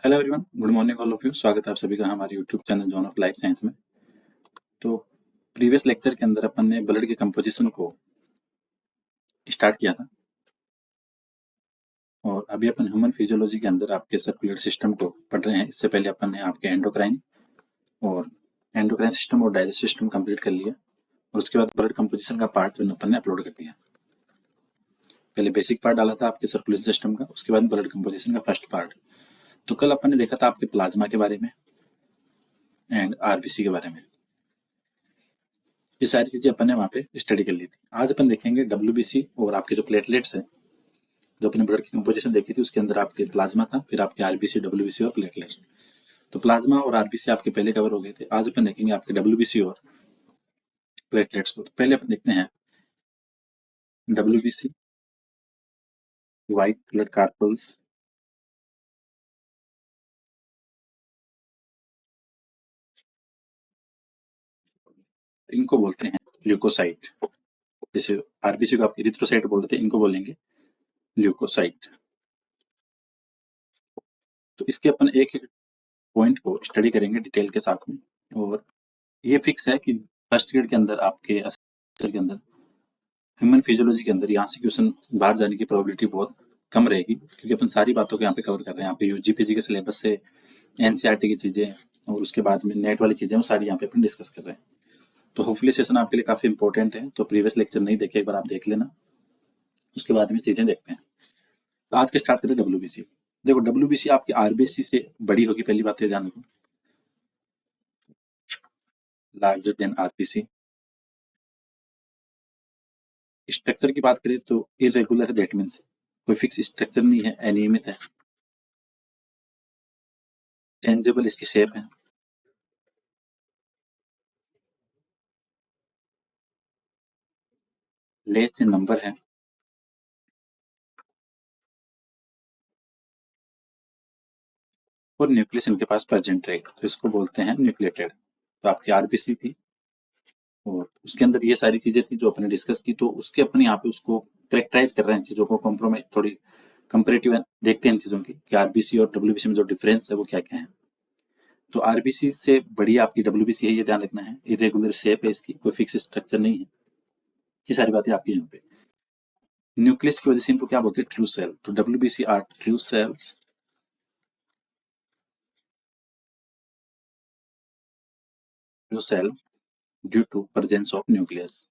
Hello everyone, good morning all of you. स्वागत है आप सभी का हमारे YouTube channel John of life science में। तो प्रीवियस लेक्चर के अंदर अपन ने ब्लड के कंपोजिशन को स्टार्ट किया था और अभी अपन ह्यूमन फिजियोलॉजी के अंदर आपके सर्कुलेटरी सिस्टम को पढ़ रहे हैं। इससे पहले अपन ने आपके एंडोक्राइन सिस्टम और डाइजेस्टिव सिस्टम कंप्लीट कर लिया और उसके बाद ब्लड कंपोजिशन का पार्ट अपन ने अपलोड कर दिया। पहले बेसिक पार्ट डाला था आपके सर्कुलेटरी सिस्टम का, उसके बाद ब्लड कंपोजिशन का फर्स्ट पार्ट। तो कल अपन ने देखा था आपके प्लाज्मा के बारे में एंड आरबीसी के बारे में। ये सारी चीजें अपन ने वहाँ पे स्टडी कर ली थी। आज अपन देखेंगे डब्ल्यूबीसी और आपके जो प्लेटलेट्स हैं, जो अपने ब्लड की कंपोजिशन देखी थी उसके अंदर आपके प्लाज्मा था, फिर आपके आरबीसी, डब्ल्यूबीसी और प्लेटलेट्स। तो प्लाज्मा और आरबीसी आपके पहले कवर हो गए थे। आज अपन देखेंगे आपके डब्ल्यूबीसी और प्लेटलेट्स को। तो पहले अपन देखते हैं डब्ल्यूबीसी, व्हाइट ब्लड कार्पल्स। इनको बोलते हैं ल्यूकोसाइट। जैसे आरबीसी को आप इरिथ्रोसाइट बोलते थे, इनको बोलेंगे ल्यूकोसाइट। तो इसके अपन एक एक पॉइंट को स्टडी करेंगे डिटेल के साथ में। और ये फिक्स है कि फर्स्ट ग्रेड के अंदर आपके के अंदर ह्यूमन फिजियोलॉजी के अंदर यहाँ से क्वेश्चन बाहर जाने की प्रोबेबिलिटी बहुत कम रहेगी, क्योंकि अपन सारी बातों को यहाँ पे कवर कर रहे हैं। यहाँ पे यूजीपीजी के सिलेबस से एनसीईआरटी की चीजें और उसके बाद में नेट वाली चीजें वो सारी यहाँ पे अपन डिस्कस कर रहे हैं। तो होपफुली सेशन आपके लिए काफी इंपॉर्टेंट है। तो प्रीवियस लेक्चर नहीं देखे, एक बार आप देख लेना, उसके बाद में चीजें देखते हैं। तो आज के स्टार्ट करते हैं डब्ल्यूबीसी। देखो, डब्ल्यूबीसी आपकी आरबीसी से बड़ी होगी, पहली बात ये ध्यान रखो, लार्जर देन आरबीसी। स्ट्रक्चर की बात करें तो इरेगुलर है, दैट मीन्स कोई फिक्स स्ट्रक्चर नहीं है, अनियमित है। चेंजेबल इसकी शेप है। लेस से नंबर है और न्यूक्लियस इनके पास प्रेजेंट रहेगा, तो इसको बोलते हैं न्यूक्लिएटेड। तो आपकी आरबीसी थी और उसके अंदर ये सारी चीजें थी जो अपने डिस्कस की। तो उसके अपन यहाँ पे उसको करेक्टराइज कर रहे हैं, चीजों को कॉम्प्रोमाइज, थोड़ी कंपेरेटिव देखते हैं इन चीजों की कि आरबीसी और डब्ल्यूबीसी में जो डिफरेंस है वो क्या क्या है। तो आरबीसी से बड़ी आपकी डब्ल्यूबीसी है, ये ध्यान रखना है। इरेगुलर शेप है इसकी, कोई फिक्स स्ट्रक्चर नहीं है। ये सारी बातें आपकी यहाँ पे। न्यूक्लियस की वजह से इनको क्या बोलते हैं, ट्रू सेल। तो WBC are true cells, true cell due to presence of nucleus.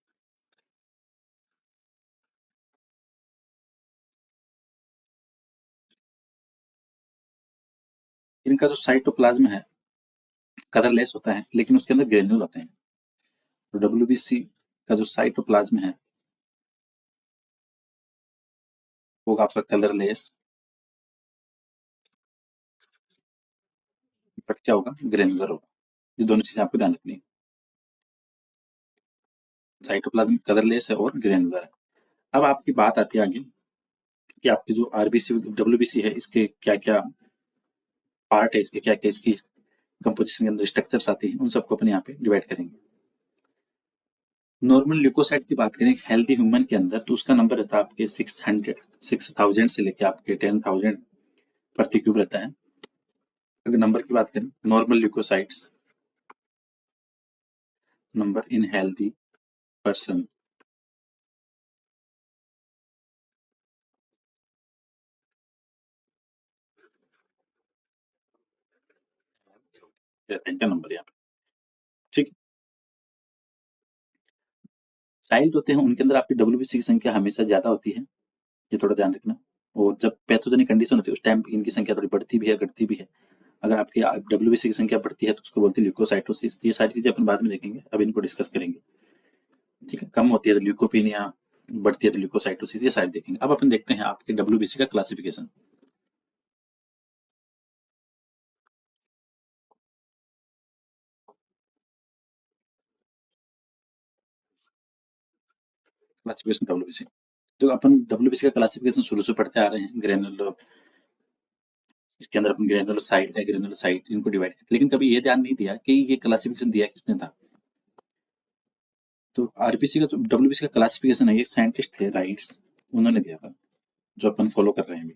इनका जो साइटोप्लाज्म है कलरलेस होता है, लेकिन उसके अंदर ग्रेन्यूल होते हैं। तो डब्ल्यूबीसी का जो साइटोप्लाज्म है वो आपका कलरलेस, बट क्या होगा, ग्रेनुलर होगा। ये दोनों चीजें आपको ध्यान रखनी है। साइटोप्लाज्म कलरलेस है और ग्रेनुलर है। अब आपकी बात आती है आगे कि आपकी जो आरबीसी डब्ल्यूबीसी है, इसके क्या क्या पार्ट है, इसके क्या क्या इसकी कंपोजिशन के अंदर स्ट्रक्चर्स आते हैं, उन सबको अपन यहाँ पे डिवाइड करेंगे। नॉर्मल ल्यूकोसाइट की बात करें हेल्दी ह्यूमन के अंदर, तो उसका नंबर रहता है आपके 600 से लेके आपके 10,000 प्रति क्यूब रहता है। अगर नंबर की बात करें normal leukocytes number in healthy person, इनका नंबर यहाँ पे, ठीक है। चाइल्ड होते हैं उनके अंदर आपकी डब्ल्यूबीसी की संख्या हमेशा ज्यादा होती है, ये थोड़ा ध्यान रखना। और जब पैथोजेनिक कंडीशन होती है उस टाइम इनकी संख्या थोड़ी बढ़ती भी है, घटती भी है। अगर आपकी डब्ल्यूबीसी की संख्या बढ़ती है तो उसको बोलते हैं ल्यूकोसाइटोसिस। ये सारी चीजें अपन बाद में देखेंगे, अब इनको डिस्कस करेंगे, ठीक है। कम होती है तो ल्यूकोपीनिया, बढ़ती है तो ल्यूकोसाइटोसिस, ये सारी देखेंगे। अब अपन देखते हैं आपके डब्ल्यूबीसी का क्लासिफिकेशन। क्लासिफिकेशन डब्ल्यूबीसी, तो अपन डब्ल्यूबीसी का क्लासिफिकेशन शुरू से पढ़ते आ रहे हैं। ग्रेनुलर, इसके अंदर अपन ग्रेनुलोसाइट है, ग्रेनुलोसाइट, इनको डिवाइड करते, लेकिन कभी ये ध्यान नहीं दिया कि ये क्लासिफिकेशन दिया किसने था। तो आरबीसी का जो डब्ल्यूबीसी का क्लासिफिकेशन है, ये साइंटिस्ट थे राइट्स, उन्होंने दिया था, जो अपन फॉलो कर रहे हैं अभी।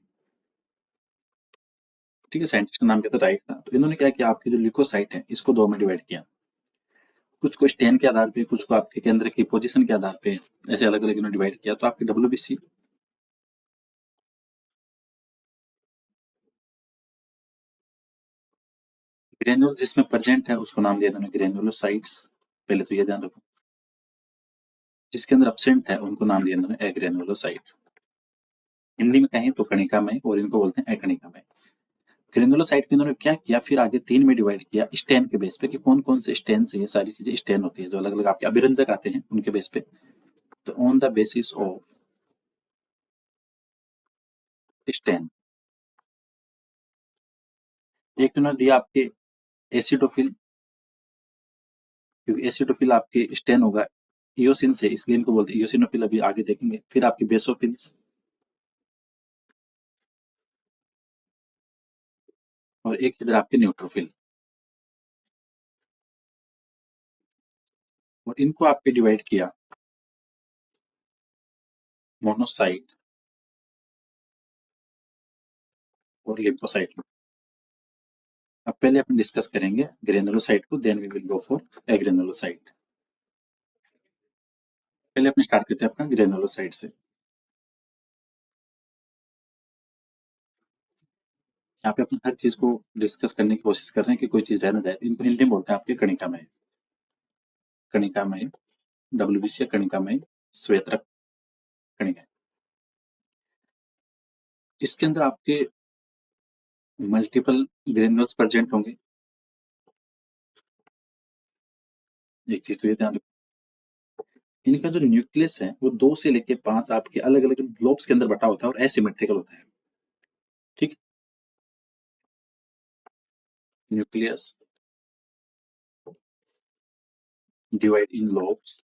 ठीक है, साइंटिस्ट का नाम क्या था, राइट था। तो इन्होंने क्या किया, आपके जो ल्यूकोसाइट है इसको दो में डिवाइड किया, कुछ को स्टेन के आधार पे, कुछ को आपके केंद्र की पोजीशन के आधार पे, ऐसे अलग अलग इन्होंने डिवाइड किया। तो आपके डब्ल्यूबीसी ग्रेन्यूल जिसमें प्रेजेंट है उसको नाम दिया इन्होंने ग्रेन्युलोसाइट्स, पहले तो ये ध्यान रखो। जिसके अंदर एब्सेंट है उनको नाम दिया इन्होंने एग्रेन्युलोसाइट। हिंदी में कहें तो कणिकामय, और इनको बोलते हैं अकणिकामय। ग्रेनुलोसाइट को इन्होंने क्या किया, फिर आगे तीन में डिवाइड किया स्टेन के बेस पे, कि कौन कौन से स्टेन से ये सारी चीजें स्टेन होती है, जो अलग अलग आपके अभिरंजक आते हैं उनके बेस पे। तो on the basis of stain, एक तो इन्होंने दिया आपके एसिडोफिल, क्योंकि एसिडोफिल आपके स्टेन होगा इयोसिन से, इसलिए इनको बोलते हैं इयोसिनोफिल, अभी आगे देखेंगे। फिर आपके बेसोफिल्स, और एक इधर आपके न्यूट्रोफिल, और इनको आपके डिवाइड किया मोनोसाइट और लिम्फोसाइट में। अब पहले अपन डिस्कस करेंगे ग्रेनुलोसाइट को, then we will go for agranulocyte. पहले अपने स्टार्ट करते हैं अपना ग्रेनुलोसाइट से। यहाँ पे अपन हर चीज को डिस्कस करने की कोशिश कर रहे हैं कि कोई चीज रह ना जाए। इनको हिंदी में बोलते हैं आपके कणिकामय, कणिकामय डब्ल्यूबीसी, कणिकामय श्वेतरक कणिका। इसके अंदर आपके मल्टीपल ग्रेन्यूल्स प्रेजेंट होंगे। एक चीज तो ये ध्यान रखो, इनका जो न्यूक्लियस है वो दो से लेके पांच आपके अलग अलग ग्लोब्स के अंदर बटा होता है और एसिमेट्रिकल होता है। ठीक, nucleus divide in lobes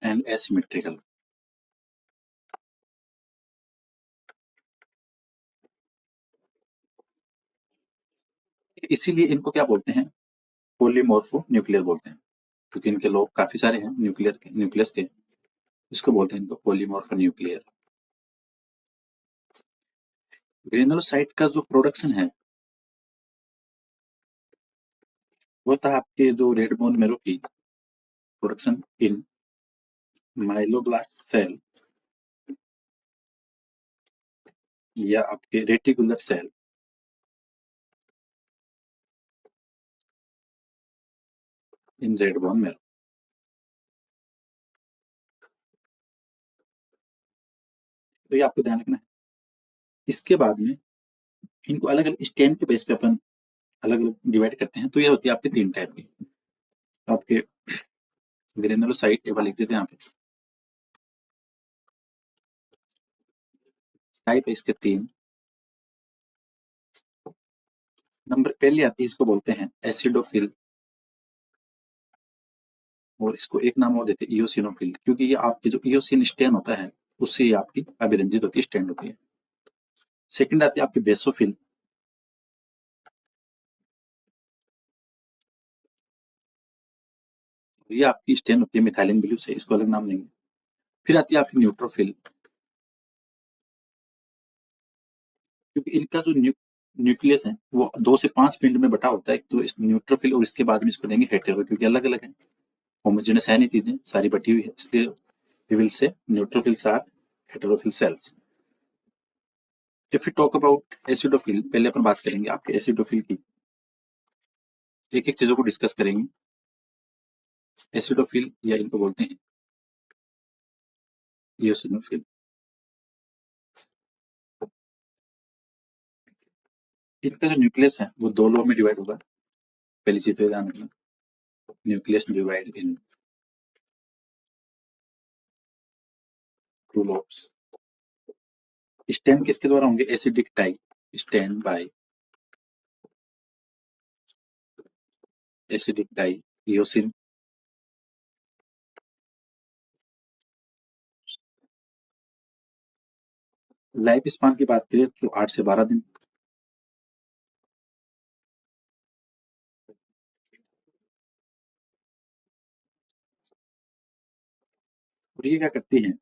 and asymmetrical. इसीलिए इनको क्या बोलते हैं, पोलीमोर्फो न्यूक्लियर बोलते हैं, क्योंकि इनके लोब काफी सारे हैं न्यूक्लियर के, न्यूक्लियस के। इसको बोलते हैं इनको पोलीमोर्फो न्यूक्लियर। ग्रेनुलोसाइट का जो प्रोडक्शन है वो था आपके जो रेड बोन मेरो की प्रोडक्शन इन माइलोब्लास्ट सेल या आपके reticular cell in red bone marrow. तो ये आपको ध्यान रखना है। इसके बाद में इनको अलग अलग स्टेन के बेस पे अपन अलग अलग डिवाइड करते हैं। तो ये होती है आपके तीन टाइप की। आपके ग्रेनुलोसाइट ये वाला लिख देते हैं यहाँ पे, टाइप है इसके तीन। नंबर पहले आती है, इसको बोलते हैं एसिडोफिल, और इसको एक नाम और देते हैं इयोसिनोफिल, क्योंकि ये आपके जो इयोसिन स्टेन होता है उससे ये आपकी अभिरंजित होती है, स्टैंड होती है। सेकंड आती है आपकी बेसोफिल, ये आपकी स्टेन होती है मिथाइलिन ब्लू से, इसको अलग नाम देंगे। फिर आती है आपकी न्यूट्रोफिल, क्योंकि इनका जो न्यूक्लियस है वो दो से पांच पिंड में बटा होता है, तो इस न्यूट्रोफिल, और इसके बाद में इसको देंगे हेटेरो, क्योंकि अलग अलग है, होमोजेनस है नहीं, चीजें सारी बटी हुई है, इसलिए we will say neutrophils are heterophil cells. If you talk about acidophil, पहले अपन बात करेंगे आपके एसिडोफिल की, एक एक चीजों को डिस्कस करेंगे। एसिडोफिल या इनको बोलते हैं इयोसिनोफिल। इनका जो न्यूक्लियस है वो दो लो में डिवाइड होगा, पहली चीज तो ध्यान रखना, nucleus divide in two lobes. Stain किसके द्वारा होंगे, acidic type stain by acidic type eosin. Life span की बात करें तो 8 से 12 दिन। और ये क्या करती हैं,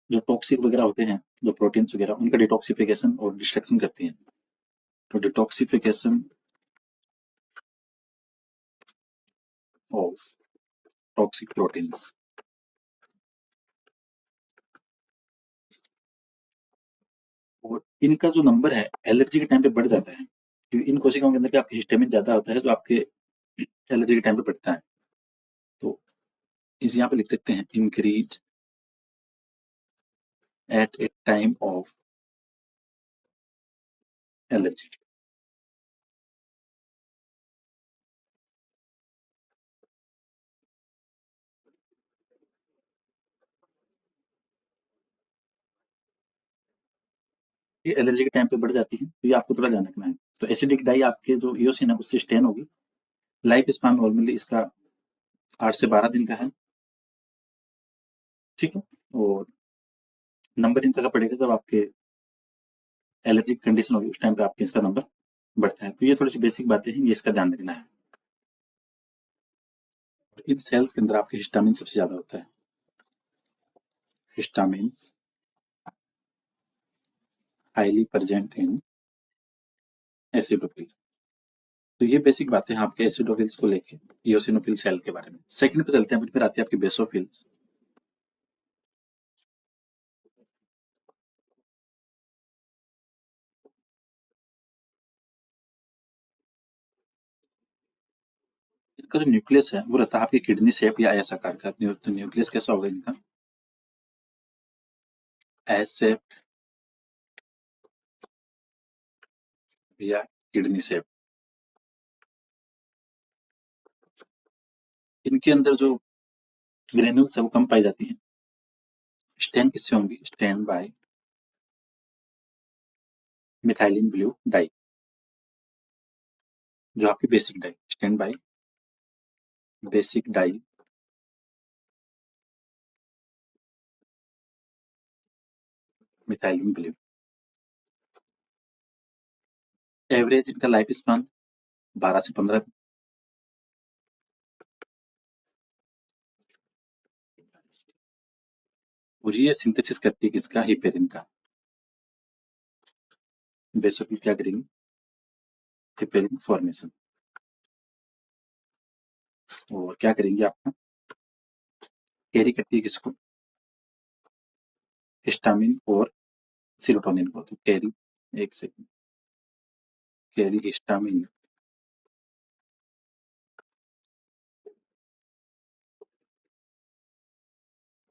जो टॉक्सिक वगैरह होते हैं जो प्रोटीन्स वगैरह उनका डिटॉक्सिफिकेशन और डिस्ट्रक्शन करती हैं। तो डिटॉक्सिफिकेशन ऑफ टॉक्सिक प्रोटीन्स, और इनका जो नंबर है एलर्जी के टाइम पे बढ़ जाता है, क्योंकि इन कोशिकाओं के अंदर क्या आपके हिस्टामिन ज्यादा होता है जो आपके एलर्जी के टाइम पे बढ़ता है। तो इस यहाँ पे लिख सकते हैं increase at A time of allergy. ये एलर्जी के टाइम पे बढ़ जाती है, तो ये आपको थोड़ा ध्यान रखना है। तो एसिडिक डाई आपके जो ईओसिन है उससे स्टेन होगी। लाइफ स्पान नॉर्मली इसका 8 से 12 दिन का है, ठीक है। और नंबर इनका का पड़ेगा जब आपके एलर्जिक कंडीशन होगी, उस टाइम पे आपके इसका नंबर बढ़ता है। तो ये थोड़ी सी बेसिक बातें हैं, ये इसका ध्यान रखना है। इन सेल्स के अंदर आपके हिस्टामिन सबसे ज्यादा होता है, histamine highly present in acidophil. तो ये बेसिक बातें हैं आपके एसिडोफिल्स को लेके, इयोसिनोफिल सेल के बारे में। सेकंड पे चलते हैं, फिर आती है आपकी बेसोफिल्स। इनका जो न्यूक्लियस है वो रहता है आपकी किडनी शेप या एस आकार का। तो न्यूक्लियस कैसा होगा इनका, एस शेप या किडनी शेप। इनके अंदर जो ग्रेन्यूल्स है वो कम पाई जाती है। स्टेन किससे होंगी, stain by methylene blue dye, जो आपकी basic dye, stain by basic dye methylene blue. Average इनका लाइफ स्पान 12 से 15। और ये सिंथेसिस करती है किसका, हिपेरिन का। बेसोफिल क्या करेंगे, हिपेरिन फॉर्मेशन। और क्या करेंगे आपका, कैरी करती है किसको, हिस्टामिन और सीरोटोनिन को। तो कैरी, एक second, carry histamine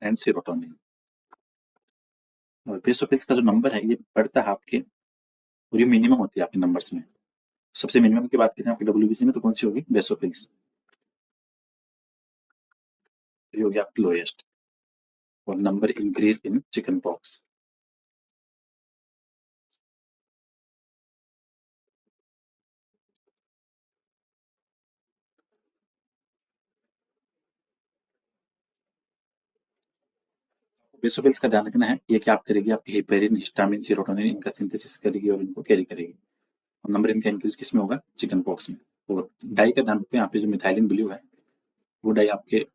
and serotonin. और बेसोफिल्स का जो नंबर है ये बढ़ता है आपके, और ये मिनिमम होती है आपके नंबर्स में। सबसे मिनिमम की बात करें आपकी डब्ल्यूबीसी में तो कौन सी होगी, बेसोफिल्स। ये होगी आपकी लोएस्ट। और number increase in chicken pox. Basophils का ध्यान रखना है, ये क्या आप करेगी, आपकी हिपेरिन हिस्टामिन सीरोटोनिन इनका सिंथेसिस करेगी और इनको कैरी करेगी। और नंबर इनका इंक्रीज किस में होगा, चिकन पॉक्स में। और डाई का ध्यान रखते हैं, यहाँ पे जो मिथाइलिन ब्लू है वो डाई आपके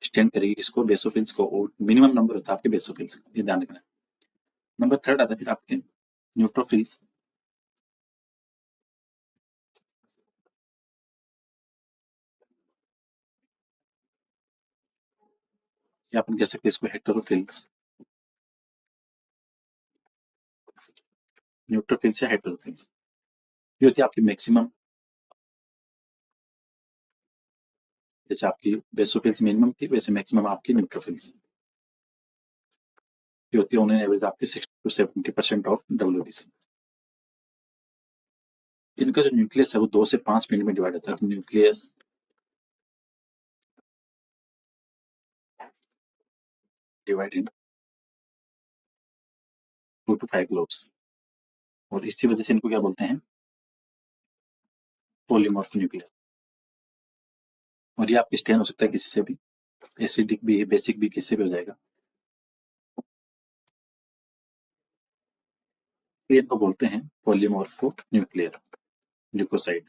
स्टैंड करेगी इसको, बेसोफिल्स को। और मिनिमम नंबर होता है आपके बेसोफिल्स का, ये ध्यान रखना है। नंबर थर्ड आता है फिर आपके न्यूट्रोफिल्स, या अपन कह सकते हैं इसको हेटेरोफिल्स। न्यूट्रोफिल्स या हेटेरोफिल्स, ये होती है आपकी मैक्सिमम। जैसे आपकी बेसोफिल्स मिनिमम थी, वैसे मैक्सिमम आपकी न्यूट्रोफिल्स ये होती है ऑन एन एवरेज आपकी 60 to 70% ऑफ डब्ल्यूबीसी। इनका जो न्यूक्लियस है वो 2 से 5 मिनट में डिवाइड होता है। Nucleus divide in 2 to 5 lobes। और इसी वजह से इनको क्या बोलते हैं, पॉलीमॉर्फ न्यूक्लियर। और ये आपकी स्टेन हो सकता है किसी से भी, एसिडिक भी, बेसिक भी, किसी से भी हो जाएगा। ये इनको बोलते हैं पॉलीमॉर्फो न्यूक्लियर ल्यूकोसाइड।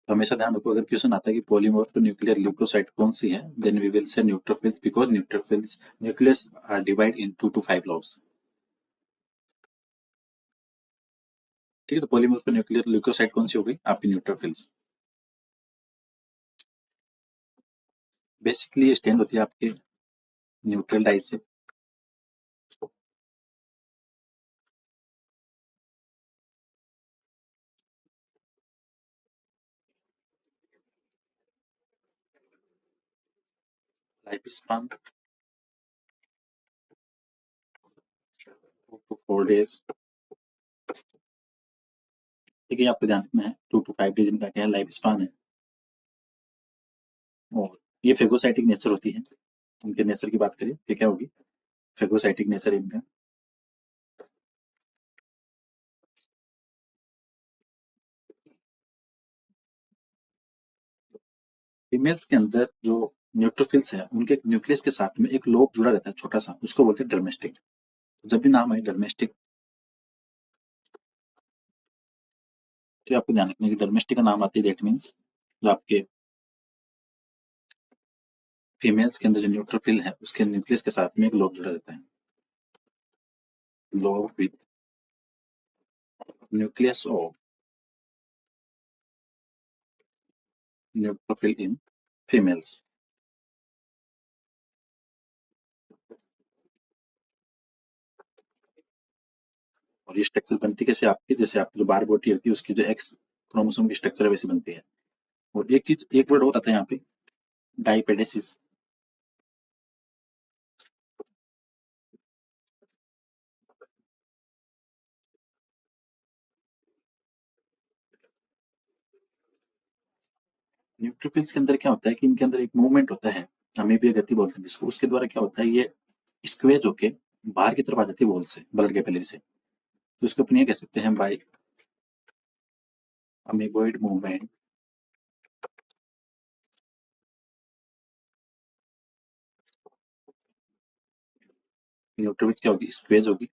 तो हमेशा ध्यान रखो, अगर क्वेश्चन आता है कि पॉलीमॉर्फो न्यूक्लियर ल्यूकोसाइड कौन सी है, then we will say neutrophils, because neutrophils nucleus are divide in 2 to 5 lobes। ठीक है, तो पॉलीमॉर्फो न्यूक्लियर ल्यूकोसाइट कौन सी हो गई? आपकी न्यूट्रोफिल्स। बेसिकली ये स्टैंड होती है आपके न्यूट्रल डाई से। Life span 2 to 4 days। ठीक है, आपको ध्यान रखना है 2 to 5 days इनका क्या है, लाइफ स्पान है। और ये फेगोसाइटिक नेचर होती है। इनके नेचर की बात करें तो क्या होगी? फेगोसाइटिक नेचर इनका। फीमेल्स के अंदर जो न्यूट्रोफिल्स है उनके न्यूक्लियस के साथ में एक लोब जुड़ा रहता है छोटा सा, उसको बोलते हैं डर्मेस्टिक। जब भी नाम आए डर्मेस्टिक, तो आपको ध्यान रखना है कि डर्मेस्टिक का नाम आती है, दैट मीन्स जो आपके फीमेल्स के अंदर जो न्यूट्रोफिल है उसके न्यूक्लियस के साथ में एक लोब जुड़ा रहता है। Lobe with nucleus of neutrophil in females. और ये स्ट्रक्चर बनती कैसे आपकी, जैसे आपकी जो बार बोटी होती है उसकी जो एक्स क्रोमोसोम की स्ट्रक्चर है वैसी बनती है। और एक चीज, एक वर्ड और आता है यहाँ पे, डाइपेडेसिस। न्यूट्रोफिल्स के अंदर क्या होता है कि इनके अंदर एक मूवमेंट होता है, अमीबिया गति बोलते हैं जिसको। उसके द्वारा क्या होता है, ये स्क्वेज होके बाहर की तरफ आ जाती है वॉल से, ब्लड कैपिलरी से। तो इसको अपन ये कह सकते हैं बाय अमीबोइड मूवमेंट। न्यूट्रोफिल्स क्या होगी? स्क्वेज होगी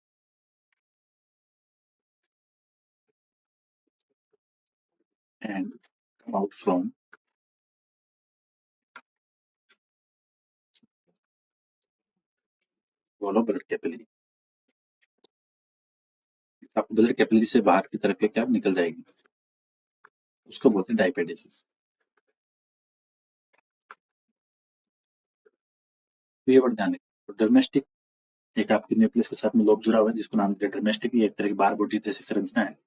and come out from wall of blood capillary. आपको ब्लड कैपिलरी से बाहर की तरफ क्या निकल जाएगी, उसको बोलते हैं डाइपेडेसिस। तो ये वर्ड ध्यान रखिए। डोमेस्टिक एक आपके न्यूक्लियस के साथ में लोब जुड़ा हुआ है जिसको नाम दिया डोमेस्टिक। ये एक तरह की बार बोटी जैसी संरचना है।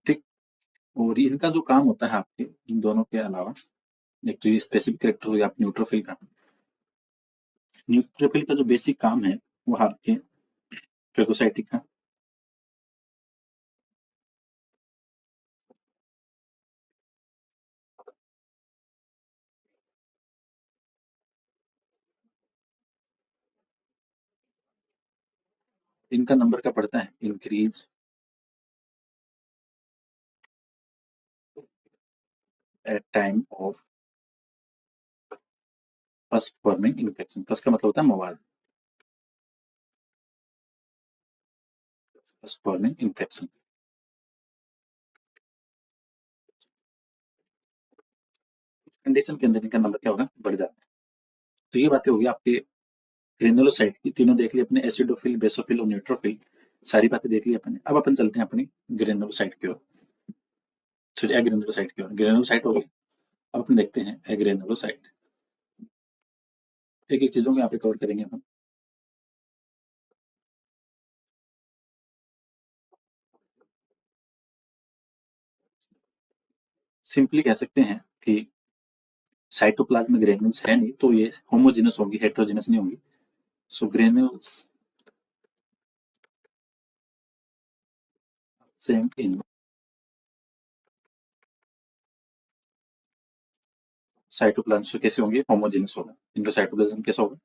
ठीक। और इनका जो काम होता है आपके इन दोनों के अलावा, एक तो ये स्पेसिफिक कैरेक्टर हो गया आप न्यूट्रोफिल का। न्यूट्रोफिल का जो बेसिक काम है वो आपके फेगोसाइटिक का। इनका नंबर का पड़ता है increase at time of first forming infection. First का मतलब होता है मवाद, फर्स्ट फॉर्मिंग इन्फेक्शन। कंडीशन के अंदर इनका नंबर क्या होगा? बढ़ जाता है। तो ये बातें होगी आपके ग्रेनुलोसाइट की। तीनों देख ली अपने, एसिडोफिल, बेसोफिल और न्यूट्रोफिल। सारी बातें देख ली अपने। अब अपन चलते हैं अपनी ग्रेनुलोसाइट की ओर, सॉरी एग्रेनुलोसाइट की ओर। ग्रेनुलोसाइट हो गई। अब अपन देखते हैं एग्रेनुलोसाइट। एक एक चीजों को यहाँ पे कवर करेंगे अपन। सिंपली कह सकते हैं कि साइटोप्लाज्म में ग्रेन्यूल्स है नहीं, तो ये होमोजेनस होंगी, हेट्रोजेनस नहीं होंगी। सो ग्रेन्यूल्स सेम इन साइटोप्लाज्म से कैसे होंगे? होमोजेनस होगा। इनका साइटोप्लाज्म कैसा होगा?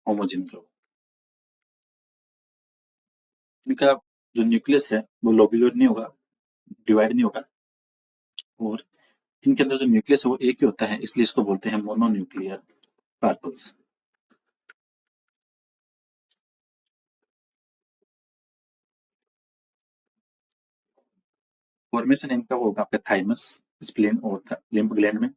होमोजेनस होगा। इनका जो न्यूक्लियस है वो लोब्यूलर नहीं होगा, डिवाइड नहीं होगा। और इनके अंदर जो न्यूक्लियस है वो एक ही होता है, इसलिए इसको बोलते हैं मोनोन्यूक्लियर कार्पल्स। फॉर्मेशन इनका वो होगा आपका थाइमस, स्प्लीन और लिम्फ ग्लैंड में।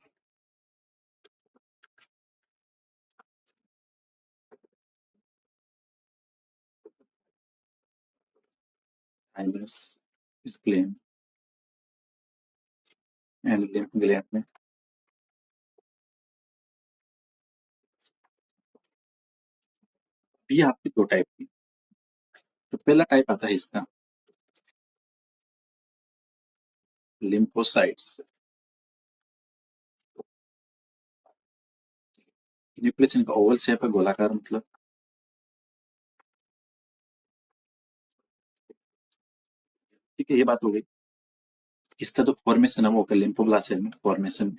Thymus spleen and lymph gland में। ये आपकी दो टाइप की। तो पहला टाइप आता है इसका लिम्फोसाइट्स। न्यूक्लियस इनका ओवल शेप है, गोलाकार मतलब। ठीक है, ये बात हो गई। इसका जो फॉर्मेशन है वो होगा लिम्फोब्लास्ट सेल में, फॉर्मेशन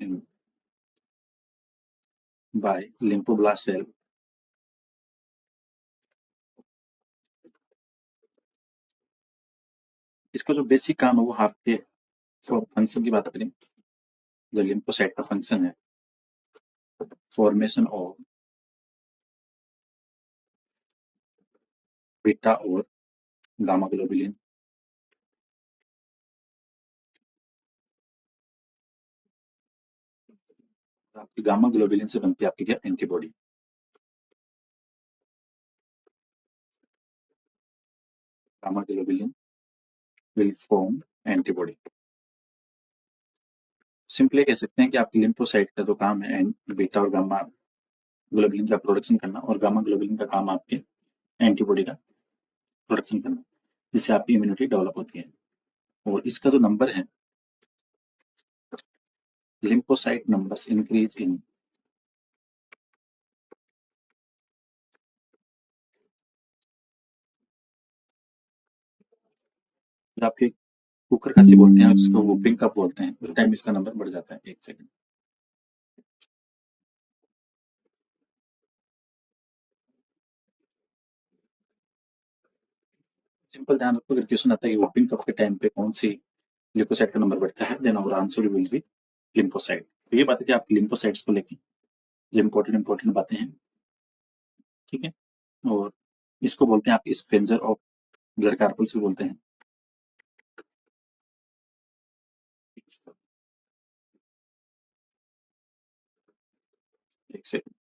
बाय लिम्फोब्लास्ट सेल। इसका जो बेसिक काम है वो आपके फंक्शन की बात करें, जो लिम्फोसाइट का फंक्शन है, फॉर्मेशन ऑफ बीटा और गामा ग्लोबुलिन। आपकी गामा ग्लोबुलिन से बनती है आपकी क्या, antibody. Gamma globulin will form antibody. Simply कह सकते हैं कि आपकी लिम्फोसाइट का जो काम है बीटा और गामा ग्लोबुलिन का प्रोडक्शन करना, और गामा ग्लोबुलिन का काम आपके एंटीबॉडी का प्रोडक्शन करना, जिससे आपकी इम्यूनिटी डेवलप होती है। और इसका जो नंबर है, lymphocyte numbers increase in या फिर कुकर खांसी बोलते हैं, जिसको वुपिंग कप बोलते हैं, उस टाइम इसका नंबर बढ़ जाता है। एक सेकंड। सिंपल ध्यान रखो, अगर क्वेश्चन आता है कि वुपिंग कप के टाइम पे कौन सी लिम्फोसाइट का नंबर बढ़ता है, then our answer will be lymphocyte. तो ये बातें थी आपकी लिम्फोसाइट्स को लेके, ये इंपॉर्टेंट इंपॉर्टेंट बातें हैं। ठीक है, और इसको बोलते हैं आप स्पेंजर ऑफ ब्लड कार्पल्स भी बोलते हैं। एक सेकंड।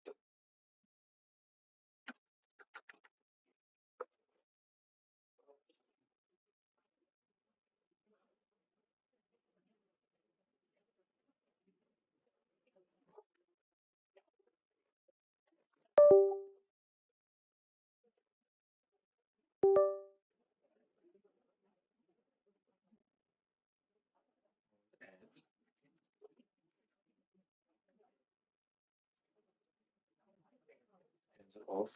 ऑफ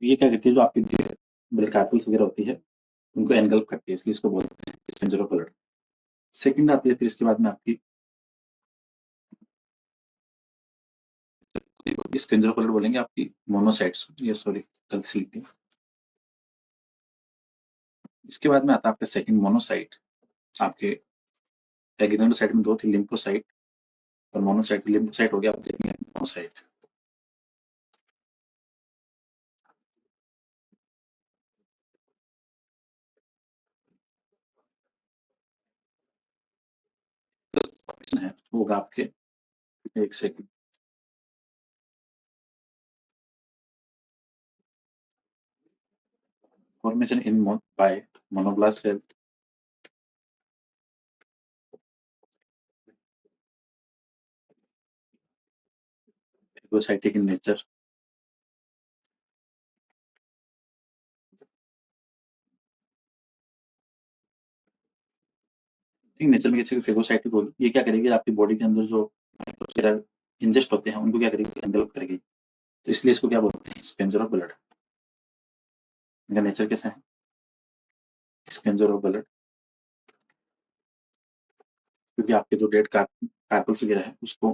ये क्या कहती है, जो आपकी ब्लड कार्पल्स वगैरह होती है उनको एनगल्फ करती है, इसलिए इसको बोलते हैं स्पेंजर ऑफ ब्लड। सेकंड आती है फिर इसके बाद में आपकी स्केंजर कलर बोलेंगे आपकी मोनोसाइट्स, ये सॉरी गलती से लिख दी। इसके बाद में आता है आपका सेकंड मोनोसाइट। आपके एग्रेनोसाइट में दो थी, लिम्फोसाइट और मोनोसाइट। लिम्फोसाइट हो गया, आप देखेंगे मोनोसाइट। है वो होगा आपके, एक second. Formation in by monoblast cell, phagocytic in nature. ठीक, नेचर में कैसे फेगोसाइटिक होगी, ये क्या करेगी, आपकी बॉडी के अंदर जो इंजेस्ट होते हैं उनको क्या करेगी, एनवेलप करेगी। तो इसलिए इसको क्या बोलते हैं, स्पेंजर ऑफ ब्लड। इनका नेचर कैसा है, स्पेंजर ऑफ ब्लड, क्योंकि आपके जो डेड कार्पल्स वगैरह है उसको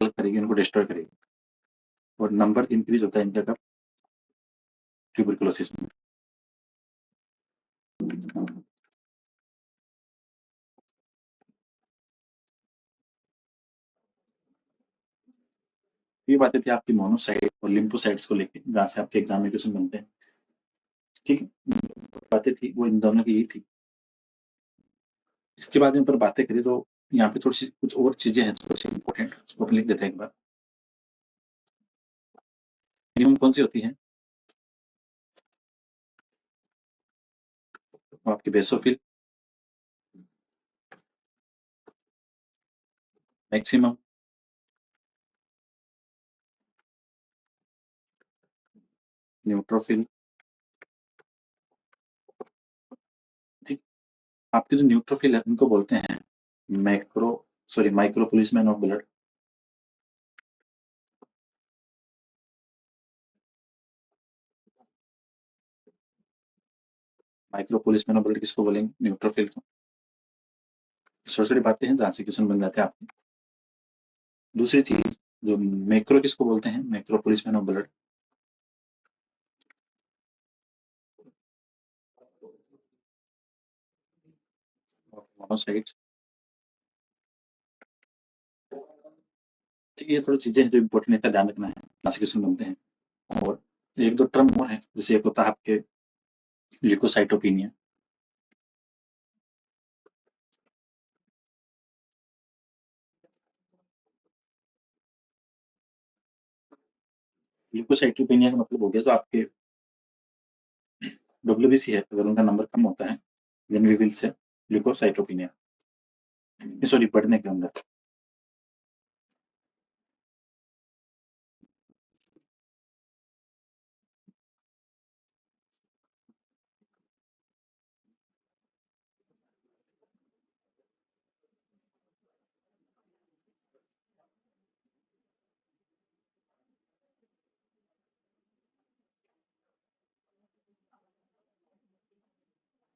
हेल्प करेगी, उनको डिस्ट्रॉय करेगी। और नंबर इंक्रीज होता है इनका कब, ट्यूबरकुलोसिस में। ये बातें थी आपकी मोनोसाइट और लिम्फोसाइट्स को लेके, जहाँ से आपके एग्जाम में क्वेश्चन बनते हैं। ठीक है, बातें थी वो इन दोनों की ही थी। इसके बाद में पर बातें करें तो यहाँ पे थोड़ी सी कुछ और चीजें हैं थोड़ी सी इंपॉर्टेंट, उसको अपन लिख देते हैं एक बार। मिनिमम कौन सी होती है? आपकी बेसोफिल, मैक्सिमम, न्यूट्रोफिल, ठीक। आपके जो न्यूट्रोफिल है उनको बोलते हैं macro sorry micro policeman of blood. Micro policeman of blood किसको बोलेंगे? न्यूट्रोफिल को। छोटी छोटी बातें हैं जहाँ से क्वेश्चन बन जाते हैं आपके। दूसरी चीज, जो मैक्रो किसको बोलते हैं? Macro policeman of blood. Monocyte. ठीक है, ये थोड़ी चीजें हैं जो इम्पोर्टेंट है, ध्यान रखना है, जहाँ से क्वेश्चन बनते हैं। और एक दो टर्म और हैं, जैसे एक होता है आपके ल्यूकोसाइटोपिनिया। ल्यूकोसाइटोपिनिया का मतलब हो गया जो आपके डब्ल्यूबीसी है, अगर उनका नंबर कम होता है देन वी विल से ल्यूकोसाइटोपिनिया, सॉरी बढ़ने के अंदर।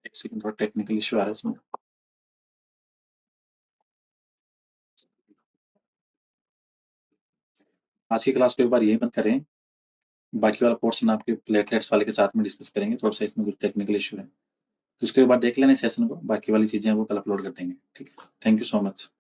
एक सेकंड, थोड़ा टेक्निकल इशू आ रहा है इसमें। आज की क्लास को एक बार यही बंद करें, बाकी वाला पोर्शन आपके प्लेटलेट्स वाले के साथ में डिस्कस करेंगे। थोड़ा सा इसमें कुछ टेक्निकल इशू है, तो उसको एक बार देख लेना सेशन को, बाकी वाली चीजें वो कल अपलोड कर देंगे। ठीक है, थैंक यू सो मच।